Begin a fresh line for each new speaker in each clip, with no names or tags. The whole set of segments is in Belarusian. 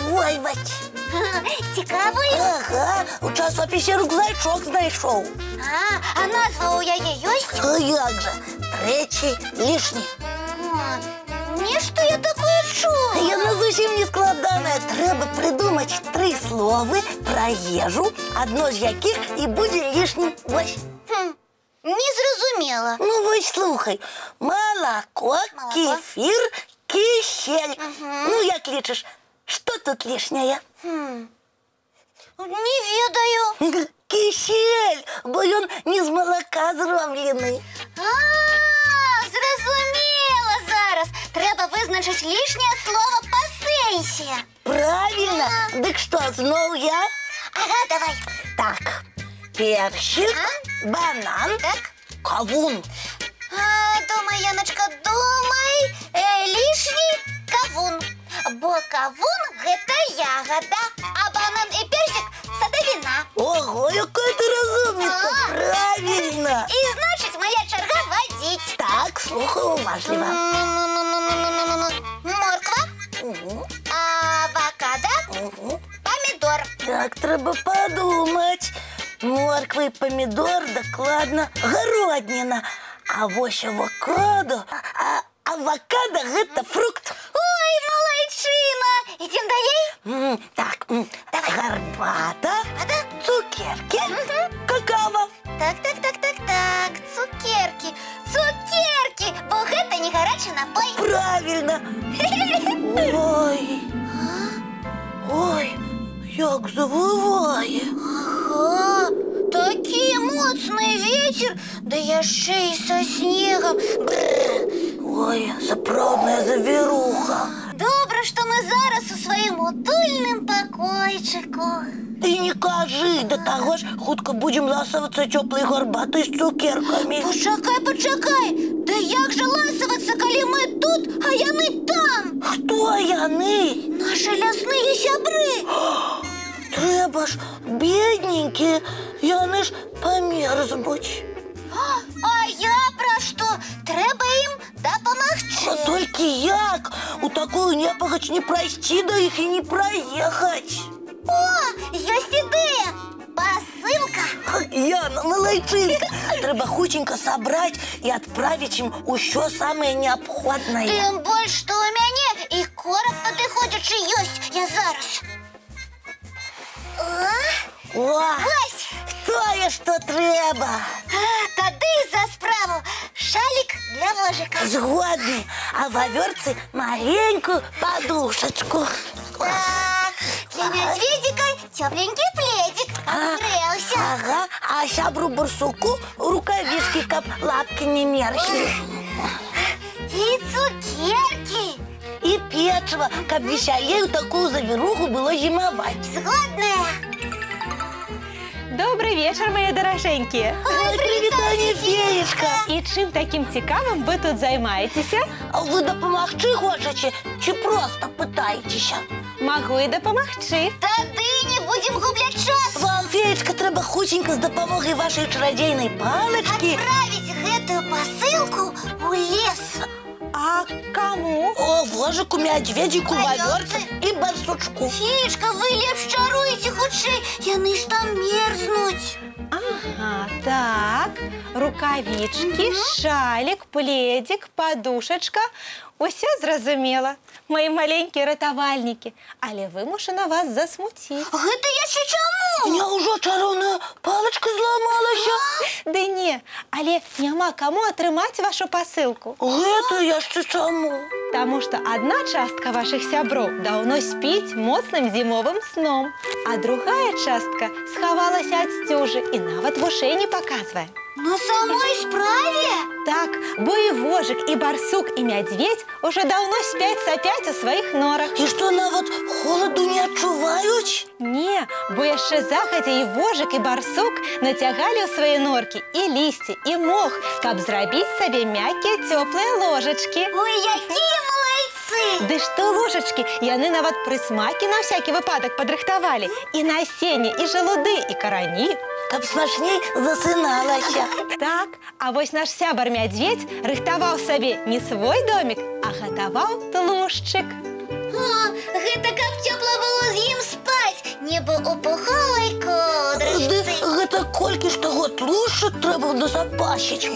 освоювати.
Цікавий?
Ага, у часописі рюкзачок знайшов.
А назва у яе ёсць?
А як же? Третій лишній.
Нешта я такое чула.
Яно зовсім не складане. Треба придумати 3 слова про їжу, одно з яких і буде лишнім. Ось.
Не зрозуміла.
Ну, ось слухай. Молоко, кефір, кисель. Ну, як лічиш, що тут лишнє?
Не ведаю.
Кисель, бо він не з молока зроблений.
Зрозуміла зараз. Треба визначити лишнє слово по сенсі.
Правильно. Так що, знову я?
Ага, давай.
Так, перчик, банан,
Так.
кавун.
Думай, Яночка, думай. Лишний кавун. Бо кавун – гэта ягода, а банан і персик – садовина.
Ого, яка ти розумниця. Правильно.
І значить, моя черга водить.
Так, слухаю уважливо.
Морква, авокадо, помідор.
Так, треба подумати. Морква і помідор, докладно, городнина. А ось авокадо, авокадо – гэта фрукт.
Ой, молодчина! Ідем далей?
Так, давай. Горбата, цукерки, какао.
Так, цукерки. Цукерки, бо гэта не гарячий напой.
Правильно. Ой, як завиває.
Ага, такий моцний вітер, да яшчэ і са снегом.
Ой, сапраўдная завіруха.
Добре, що ми зараз у своєму утульним покойчику.
Ты не кажи, до того ж хутка будем ласуватися теплой горбатой з цукерками.
Почекай, да як же ласуватися, коли ми тут, а яни там?
Хто яни?
Наші лясні сябри.
Треба ж, бідненькі, яни ж померзнуть.
А я про що? Треба їм допомогти.
А тільки як? У такую непогодь не пройти до їх і не проїхати.
О, есть ідея! Посилка!
Яна, молодчинка! Треба хутенько собрать і відправити їм усе саме необхідне.
Тим більше, що у мене і короб підходячий єсть. Я зараз.
О,
Ось!
тое, що треба.
Тоді за справу шалік для ложика.
Згодні. А в оверці маленькую подушечку.
Так, для медведика тепленький пледик. Обгрелся.
Ага, а сябру барсуку рукавички, каб лапки не мерзли.
І цукерки.
И печиво, каб веселее такую завируху было зимовать.
Згодная.
Добрий вечір, мої дороженькі.
Ой, привітання, феєчка.
І чим таким цікавим ви тут займаєтеся?
А ви допомогти хочете, чи просто питаєтеся?
Могу і допомогти.
Тоді не будемо губляти час.
Вам, феєчка, треба хутенько з допомогою вашої чародійної палички
Отправить гэтую посылку у лес.
А кому?
о вожику, медведику, ваверце і барсучку.
Феечка, ви лепш чаруєте хутчэй, яны ж там мерзнуть.
Ага, так. Рукавички, шалик, пледик, подушечка. Усе зрозуміло. Мої маленькі ратавальнікі. Але вимушена вас засмутити.
Гэта яшчэ чаму?
У меня уже чаровная палочка зламалася.
Да ні, але няма кому атрымаць вашу пасылку.
Гэта яшчэ чаму?
Таму што адна частка вашых сяброў даўно спіць моцным зімовым сном, а другая частка схавалася ад сцюжы і нават вушэй не паказвае.
На самой справе?
Так, бо і вожык, і барсук, і мядзведь уже даўно спяць-сапяць у сваіх норах.
І што нават холаду не адчуваюць?
Не, бо яшчэ захадзя і вожык, і барсук нацягалі ў свае норкі і лісце, і мох, каб зрабіць сабе мяккія цёплыя ложачкі.
Ой, якія малайцы!
Ды што ложачкі, яны нават прысмакі на всякі выпадак падрыхтавалі. І насенне, і жалуды, і карані.
Каб смачней засыналася.
Так, а вось наш сябар-мядзведь рыхтаваў сабе не свой домик, а гатаваў тлушчык.
Гэта каб цёпла было з ім спаць, не бо у пуховай кодрачцы.
Гэта колькі штого тлушча трэба назапасіць.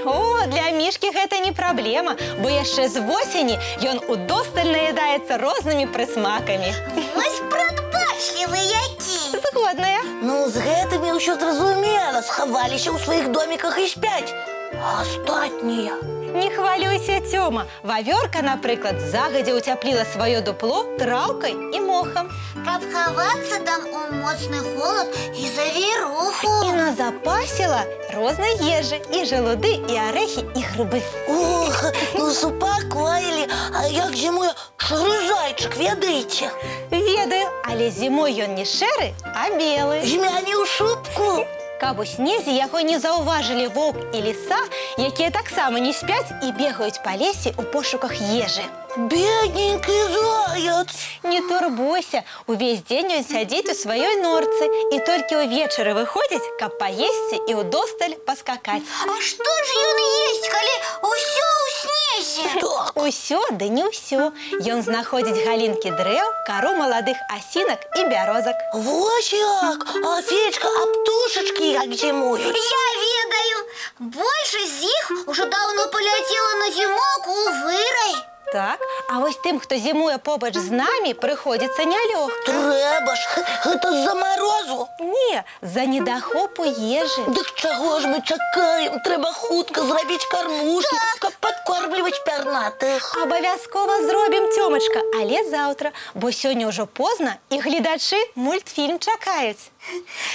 О, для Мішкі гэта не праблема, бо яшчэ з восені ён удосталь наедаецца рознымі прысмакамі.
Вось прадбачлівы які.
Згодная.
Ну, з гэтымі ўсё зразумела, схаваліся ў сваіх доміках і спяць. А астатнія?
Не хвалюйся, Тёма. Вавёрка, напрыклад, загадзя ўцяпліла сваё дупло траўкай і мохам.
Каб хавацца там у моцны холад і завіруху.
І назапасіла рознай ежы, і жалуды, і арэхі, і грыбы.
Ох, ну супакоілі. А як зімуе шэры зайчык, ведаеце?
Ведаю, але зімой ён не шэры, а белы.
Жмяне ў шубку.
Каб у снезе яго не заўважылі воўк і ліса, якія таксама не спяць і бегаюць па лесе ў пошуках ежы.
Бедненькі заяц.
Не турбуйся, увесь дзень ён сядзіць у сваёй норцы і толькі ўвечары выходзіць, каб паесці і ўдосталь паскакаць.
А што ж ён есць, калі ўсё ў снезе?
Усё, да не ўсё. Ён знаходзіць галінкі дрэў, кару маладых асінак і бярозак.
Вось як! А Фечка, а птушачкі як зімуюць?
Я ведаю. Большасць з іх ужо даўно паляцела на зімок у вырай.
Так, а вось тым, хто зімуе побач з намі, прыходзіцца нялёгка.
Трэба ж, гэта з-за марозу.
Не, з-за недахопу ежы.
Дык чаго ж мы чакаем? Трэба хутка зрабіць кармушкі, каб падкормліваць пярнатых.
Абавязкова зробім, Тёмачка, але заўтра, бо сёння ўжо позна і гледачы мультфільм чакаюць.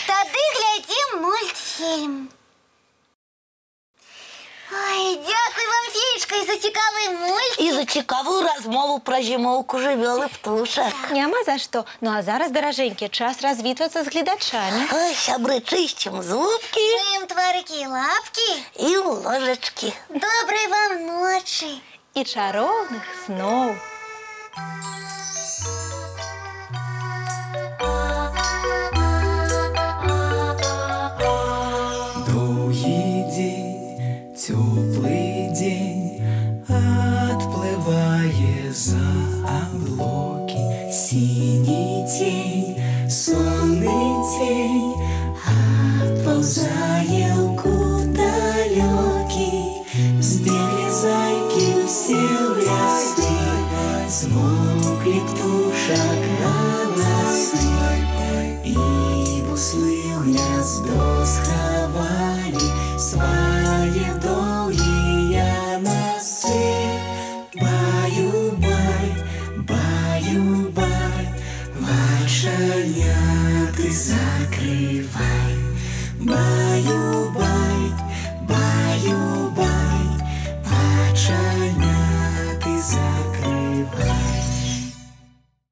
Тады глядзім мультфільм. Ой, дзякуй вам, Феечка, і за цікавы мульт.
І за цікавую размову пра зімоўку жывёл і птушак.
Няма за што. Ну а зараз, даражэнькі, час развітвацца з гледачамі.
Ой, сябры, чысцім зубкі.
Мыем тварыкі і лапкі.
І ложачкі.
Добрай вам ночы.
І чароўных сноў.
Теплый день отплывая за облаки, синий тень, сонный тень отползая в далекий. Сбегли зайки все в леске, смолкли птушек голосы, и буслы в гнездо сховали свои долгие носы. Баю-бай, баю-бай, ваша няты за